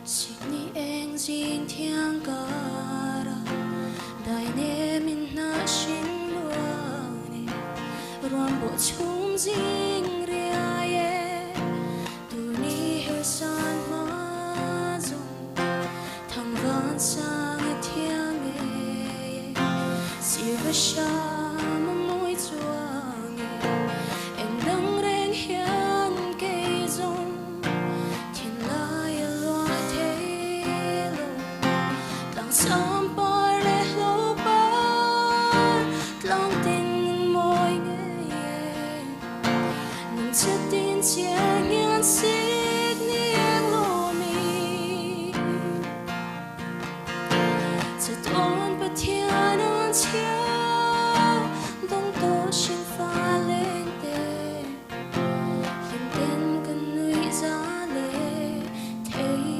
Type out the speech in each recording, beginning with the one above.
Sydney anh xin thiang cara đại nê min na xin luang nè ruam bộ chung dinh ria ye tu ni he san ma dung thang van sang thiang ye si va sha ma môi chuang ye em đang reng hian cây dung Sampar le hlobar tlang tin moi nge nung chatin chiang yan sig ni ang lo mi chaton pathian an chia dong to shin fa leng te lim ten kan nui za le thei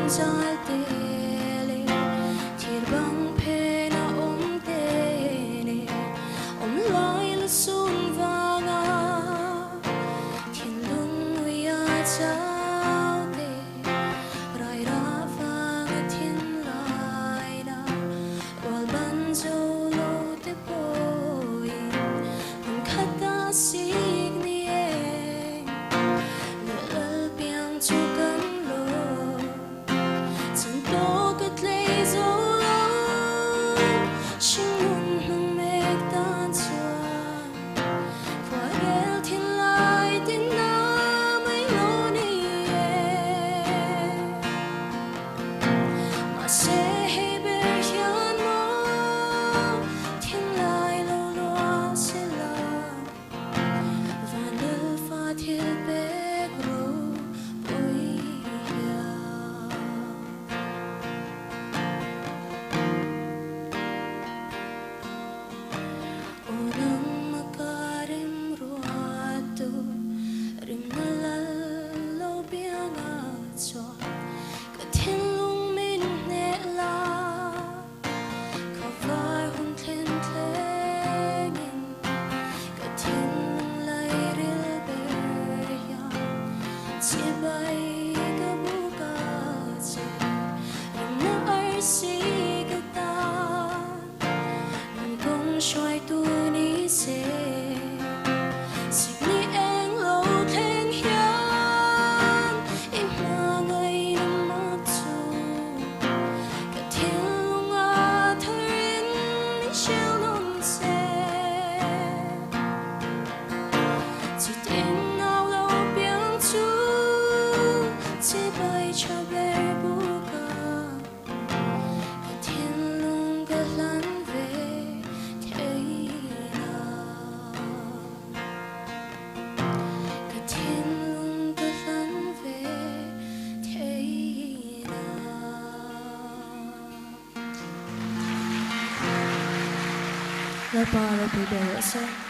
Zal tele thir bang phe na tene lai la sum vanga thiên lung uya chao te rai ra vanga thiên lai na wal ban zo lo te poi hum khata sig ni e le lal piang chu kan Tô cất lấy dấu lâu Sinh môn hương mệt tan tràn Khoa rel thiên lai tên na mấy lô ni Mà sẽ hê bê hiên mô Thiên lai lâu loa sẽ là Và nil pha thiết bê gro bôi Xoay tu ni se Sydney anh lâu thèn hian Im ma ngay nằm mất chu Cả thiên lung à thơ rin Shell non se Chỉ tên nào lâu biang chu Chỉ bay cho bê bù ca Cả thiên lung cả lăn La para pe de